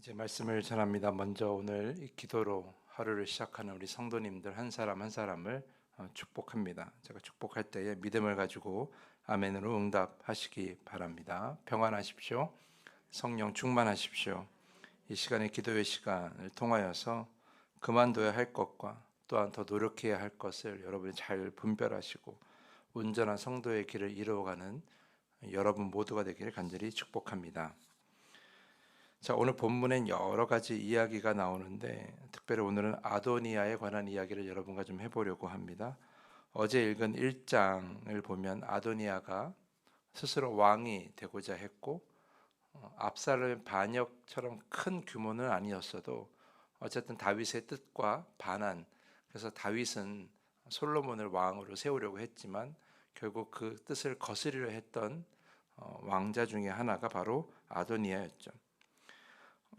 이제 말씀을 전합니다. 먼저 오늘 이 기도로 하루를 시작하는 우리 성도님들 한 사람 한 사람을 축복합니다. 제가 축복할 때에 믿음을 가지고 아멘으로 응답하시기 바랍니다. 평안하십시오. 성령 충만하십시오. 이 시간에 기도의 시간을 통하여서 그만둬야 할 것과 또한 더 노력해야 할 것을 여러분이 잘 분별하시고 온전한 성도의 길을 이루어가는 여러분 모두가 되기를 간절히 축복합니다. 자, 오늘 본문엔 여러 가지 이야기가 나오는데 특별히 오늘은 아도니아에 관한 이야기를 여러분과 좀 해보려고 합니다. 어제 읽은 1장을 보면 아도니아가 스스로 왕이 되고자 했고 압살롬의 반역처럼 큰 규모는 아니었어도 어쨌든 다윗의 뜻과 반한, 그래서 다윗은 솔로몬을 왕으로 세우려고 했지만 결국 그 뜻을 거스리려 했던 왕자 중에 하나가 바로 아도니아였죠.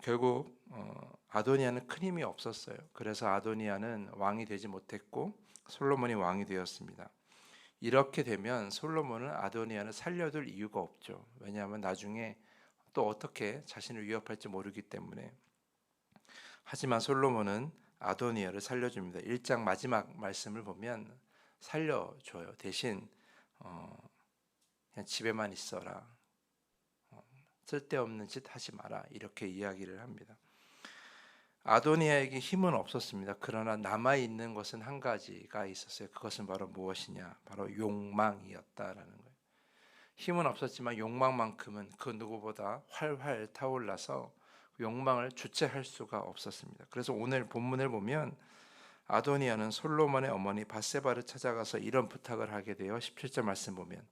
결국 아도니아는 큰 힘이 없었어요. 그래서 아도니아는 왕이 되지 못했고 솔로몬이 왕이 되었습니다. 이렇게 되면 솔로몬은 아도니아를 살려둘 이유가 없죠. 왜냐하면 나중에 또 어떻게 자신을 위협할지 모르기 때문에. 하지만 솔로몬은 아도니아를 살려줍니다. 1장 마지막 말씀을 보면 살려줘요. 대신 그냥 집에만 있어라, 쓸데없는 짓 하지 마라, 이렇게 이야기를 합니다. 아도니아에게 힘은 없었습니다. 그러나 남아있는 것은 한 가지가 있었어요. 그것은 바로 무엇이냐? 바로 욕망이었다라는 거예요. 힘은 없었지만 욕망만큼은 그 누구보다 활활 타올라서 욕망을 주체할 수가 없었습니다. 그래서 오늘 본문을 보면 아도니아는 솔로몬의 어머니 밧세바를 찾아가서 이런 부탁을 하게 돼요. 17절 말씀 보면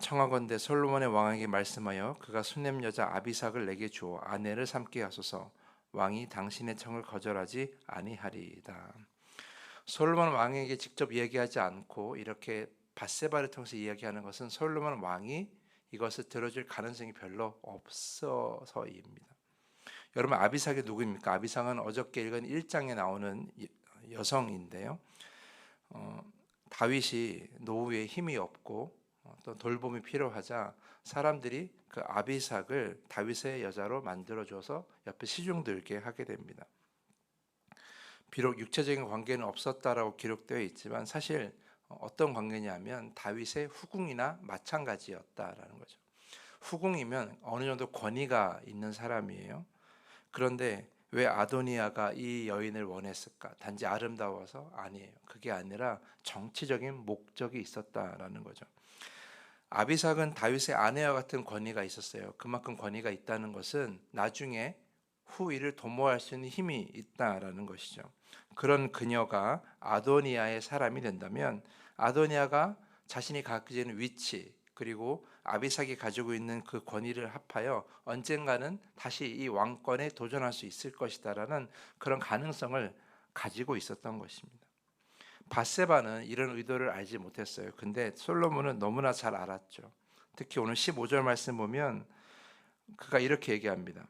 청하건대 솔로몬의 왕에게 말씀하여 그가 순냄 여자 아비삭을 내게 주어 아내를 삼게 하소서. 왕이 당신의 청을 거절하지 아니하리이다. 솔로몬 왕에게 직접 얘기하지 않고 이렇게 밧세바를 통해서 이야기하는 것은 솔로몬 왕이 이것을 들어줄 가능성이 별로 없어서입니다. 여러분, 아비삭이 누구입니까? 아비삭은 어저께 읽은 1장에 나오는 여성인데요. 다윗이 노후에 힘이 없고 또 돌봄이 필요하자 사람들이 그 아비삭을 다윗의 여자로 만들어줘서 옆에 시중들게 하게 됩니다. 비록 육체적인 관계는 없었다라고 기록되어 있지만 사실 어떤 관계냐면 다윗의 후궁이나 마찬가지였다라는 거죠. 후궁이면 어느 정도 권위가 있는 사람이에요. 그런데 왜 아도니아가 이 여인을 원했을까? 단지 아름다워서? 아니에요. 그게 아니라 정치적인 목적이 있었다라는 거죠. 아비삭은 다윗의 아내와 같은 권위가 있었어요. 그만큼 권위가 있다는 것은 나중에 후위를 도모할 수 있는 힘이 있다라는 것이죠. 그런 그녀가 아도니아의 사람이 된다면 아도니아가 자신이 가지는 위치 그리고 아비삭이 가지고 있는 그 권위를 합하여 언젠가는 다시 이 왕권에 도전할 수 있을 것이다라는 그런 가능성을 가지고 있었던 것입니다. 밧세바는 이런 의도를 알지 못했어요. 근데 솔로몬은 너무나 잘 알았죠. 특히 오늘 15절 말씀 보면 그가 이렇게 얘기합니다.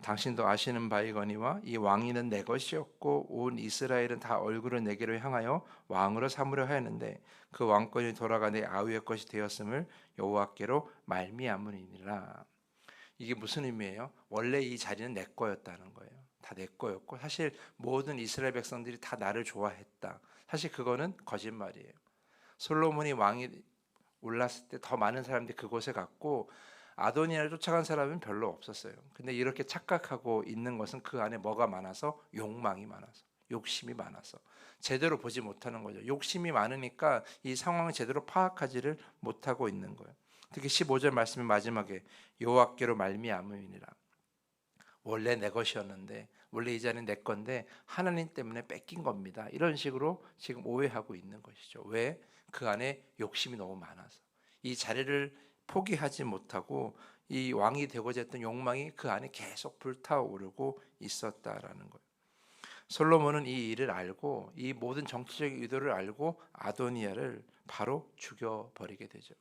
당신도 아시는 바이거니와 이 왕위는 내 것이었고 온 이스라엘은 다 얼굴을 내게로 향하여 왕으로 삼으려 하였는데 그 왕권이 돌아가 내 아우의 것이 되었음을 여호와께로 말미암으니라. 이게 무슨 의미예요? 원래 이 자리는 내 거였다는 거예요. 다 내 거였고 사실 모든 이스라엘 백성들이 다 나를 좋아했다. 사실 그거는 거짓말이에요. 솔로몬이 왕이 올랐을 때 더 많은 사람들이 그곳에 갔고 아도니아를 쫓아간 사람은 별로 없었어요. 근데 이렇게 착각하고 있는 것은 그 안에 뭐가 많아서? 욕망이 많아서, 욕심이 많아서 제대로 보지 못하는 거죠. 욕심이 많으니까 이 상황을 제대로 파악하지를 못하고 있는 거예요. 특히 15절 말씀의 마지막에 여호와께로 말미암으니라. 원래 내 것이었는데, 원래 이 자리는 내 건데 하나님 때문에 뺏긴 겁니다. 이런 식으로 지금 오해하고 있는 것이죠. 왜? 그 안에 욕심이 너무 많아서 이 자리를 포기하지 못하고 이 왕이 되고자 했던 욕망이 그 안에 계속 불타오르고 있었다라는 거예요. 솔로몬은 이 일을 알고 이 모든 정치적인 의도를 알고 아도니아를 바로 죽여버리게 되죠.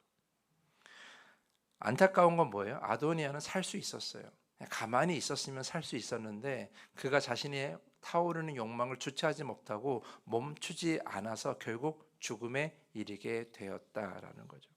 안타까운 건 뭐예요? 아도니아는 살 수 있었어요. 가만히 있었으면 살 수 있었는데 그가 자신의 타오르는 욕망을 주체하지 못하고 멈추지 않아서 결국 죽음에 이르게 되었다라는 거죠.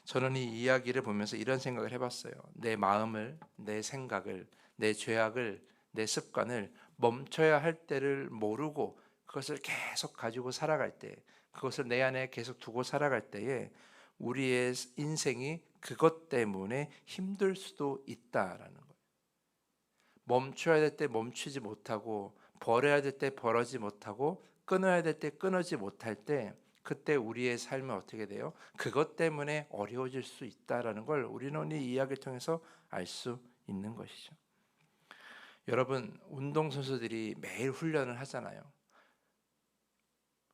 저는 이 이야기를 보면서 이런 생각을 해봤어요. 내 마음을, 내 생각을, 내 죄악을, 내 습관을 멈춰야 할 때를 모르고 그것을 계속 가지고 살아갈 때, 그것을 내 안에 계속 두고 살아갈 때에 우리의 인생이 그것 때문에 힘들 수도 있다라는 거예요. 멈춰야 될 때 멈추지 못하고, 버려야 될 때 버리지 못하고, 끊어야 될 때 끊어지 못할 때, 그때 우리의 삶은 어떻게 돼요? 그것 때문에 어려워질 수 있다라는 걸 우리는 이 이야기를 통해서 알 수 있는 것이죠. 여러분, 운동선수들이 매일 훈련을 하잖아요.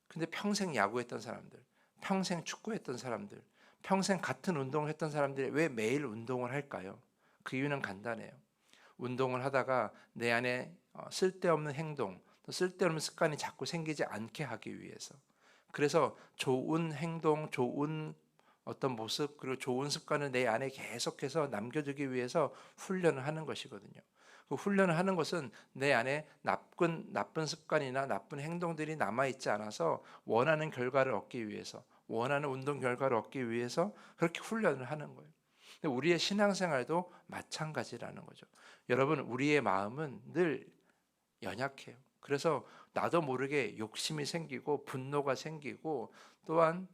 근데 평생 야구했던 사람들, 평생 축구했던 사람들, 평생 같은 운동을 했던 사람들이 왜 매일 운동을 할까요? 그 이유는 간단해요. 운동을 하다가 내 안에 쓸데없는 행동, 또 쓸데없는 습관이 자꾸 생기지 않게 하기 위해서. 그래서 좋은 행동, 좋은 어떤 모습, 그리고 좋은 습관을 내 안에 계속해서 남겨두기 위해서 훈련을 하는 것이거든요. 그 훈련을 하는 것은 내 안에 나쁜 습관이나 나쁜 행동들이 남아있지 않아서 원하는 결과를 얻기 위해서, 원하는 운동 결과를 얻기 위해서 그렇게 훈련을 하는 거예요. 근데 우리의 신앙생활도 마찬가지라는 거죠. 여러분, 우리의 마음은 늘 연약해요. 그래서 나도 모르게 욕심이 생기고 분노가 생기고, 또한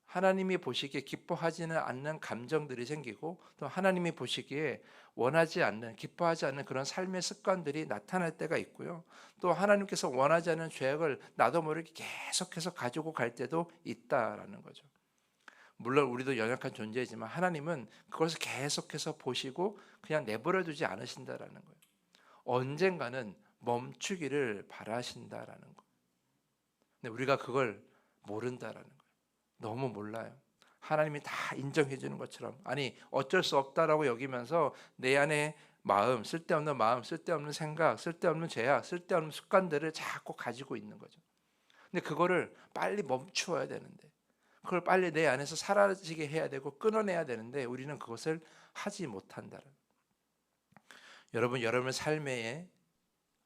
하나님이 보시기에 기뻐하지는 않는 감정들이 생기고, 또 하나님이 보시기에 원하지 않는, 기뻐하지 않는 그런 삶의 습관들이 나타날 때가 있고요. 또 하나님께서 원하지 않는 죄악을 나도 모르게 계속해서 가지고 갈 때도 있다라는 거죠. 물론 우리도 연약한 존재이지만 하나님은 그것을 계속해서 보시고 그냥 내버려 두지 않으신다라는 거예요. 언젠가는 멈추기를 바라신다라는 거예요. 근데 우리가 그걸 모른다라는 거예요. 너무 몰라요. 하나님이 다 인정해 주는 것처럼, 아니 어쩔 수 없다라고 여기면서 내 안에 마음, 쓸데없는 생각, 쓸데없는 죄악, 쓸데없는 습관들을 자꾸 가지고 있는 거죠. 근데 그거를 빨리 멈추어야 되는데, 그걸 빨리 내 안에서 사라지게 해야 되고 끊어내야 되는데 우리는 그것을 하지 못한다는. 여러분의 삶의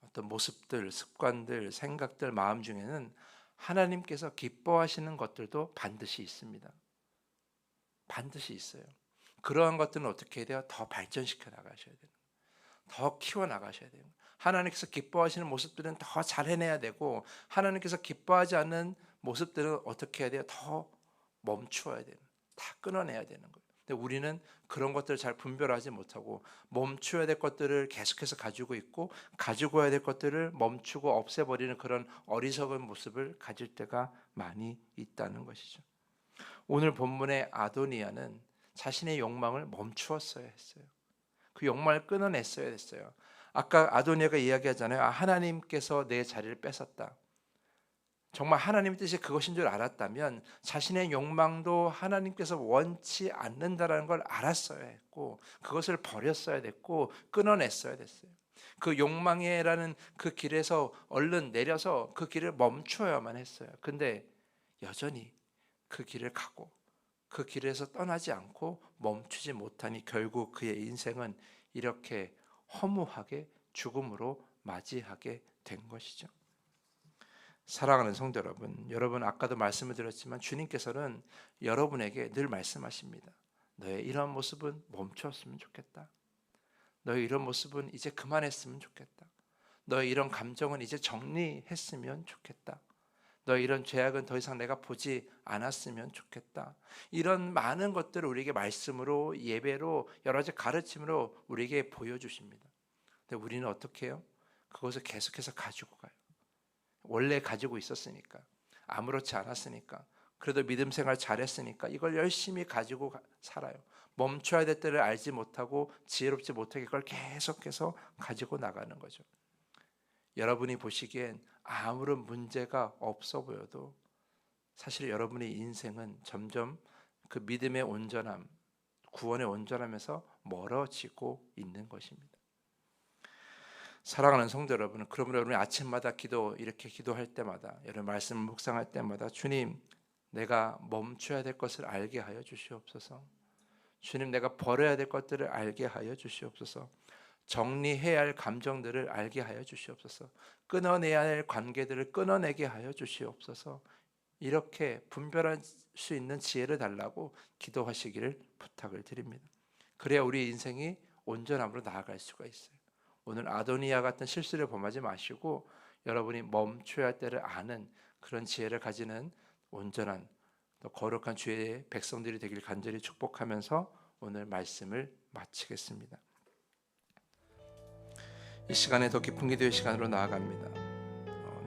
어떤 모습들, 습관들, 생각들, 마음 중에는 하나님께서 기뻐하시는 것들도 반드시 있습니다. 반드시 있어요. 그러한 것들은 어떻게 해야 돼요? 더 발전시켜 나가셔야 돼요. 더 키워 나가셔야 돼요. 하나님께서 기뻐하시는 모습들은 더 잘 해내야 되고, 하나님께서 기뻐하지 않는 모습들은 어떻게 해야 돼요? 더 멈추어야 돼요. 다 끊어내야 되는 거예요. 근데 우리는 그런 것들을 잘 분별하지 못하고 멈추어야 될 것들을 계속해서 가지고 있고, 가지고 와야 될 것들을 멈추고 없애버리는 그런 어리석은 모습을 가질 때가 많이 있다는 것이죠. 오늘 본문의 아도니아는 자신의 욕망을 멈추었어야 했어요. 그 욕망을 끊어냈어야 됐어요. 아까 아도니아가 이야기하잖아요. 하나님께서 내 자리를 뺏었다. 정말 하나님의 뜻이 그것인 줄 알았다면 자신의 욕망도 하나님께서 원치 않는다라는 걸 알았어야 했고, 그것을 버렸어야 됐고 끊어냈어야 됐어요. 그 욕망이라는 그 길에서 얼른 내려서 그 길을 멈춰야만 했어요. 근데 여전히 그 길을 가고 그 길에서 떠나지 않고 멈추지 못하니 결국 그의 인생은 이렇게 허무하게 죽음으로 맞이하게 된 것이죠. 사랑하는 성도 여러분, 여러분 아까도 말씀을 드렸지만 주님께서는 여러분에게 늘 말씀하십니다. 너의 이런 모습은 멈췄으면 좋겠다. 너의 이런 모습은 이제 그만했으면 좋겠다. 너의 이런 감정은 이제 정리했으면 좋겠다. 너의 이런 죄악은 더 이상 내가 보지 않았으면 좋겠다. 이런 많은 것들을 우리에게 말씀으로, 예배로, 여러 가지 가르침으로 우리에게 보여주십니다. 근데 우리는 어떻게 해요? 그것을 계속해서 가지고 가요. 원래 가지고 있었으니까, 아무렇지 않았으니까, 그래도 믿음 생활 잘했으니까 이걸 열심히 가지고 살아요. 멈춰야 될 때를 알지 못하고 지혜롭지 못하게 그걸 계속해서 가지고 나가는 거죠. 여러분이 보시기엔 아무런 문제가 없어 보여도 사실 여러분의 인생은 점점 그 믿음의 온전함, 구원의 온전함에서 멀어지고 있는 것입니다. 사랑하는 성도 여러분, 그러므로 여러분이 아침마다 이렇게 기도할 때마다, 여러분 말씀 묵상할 때마다 주님, 내가 멈춰야 될 것을 알게 하여 주시옵소서. 주님, 내가 버려야 될 것들을 알게 하여 주시옵소서. 정리해야 할 감정들을 알게 하여 주시옵소서. 끊어내야 할 관계들을 끊어내게 하여 주시옵소서. 이렇게 분별할 수 있는 지혜를 달라고 기도하시기를 부탁을 드립니다. 그래야 우리 인생이 온전함으로 나아갈 수가 있어요. 오늘 아도니아 같은 실수를 범하지 마시고 여러분이 멈춰야 할 때를 아는 그런 지혜를 가지는 온전한 또 거룩한 주의 백성들이 되길 간절히 축복하면서 오늘 말씀을 마치겠습니다. 이 시간에 더 깊은 기도의 시간으로 나아갑니다.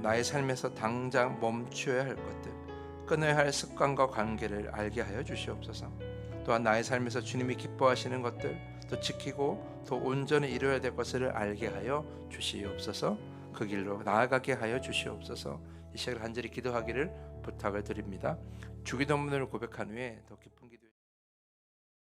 나의 삶에서 당장 멈춰야 할 것들, 끊어야 할 습관과 관계를 알게 하여 주시옵소서. 또한 나의 삶에서 주님이 기뻐하시는 것들, 또 지키고 더 온전히 이루어야 될 것을 알게 하여 주시옵소서. 그 길로 나아가게 하여 주시옵소서. 이 시간을 간절히 기도하기를 부탁을 드립니다. 주기도문을 고백한 후에 더 깊은 기도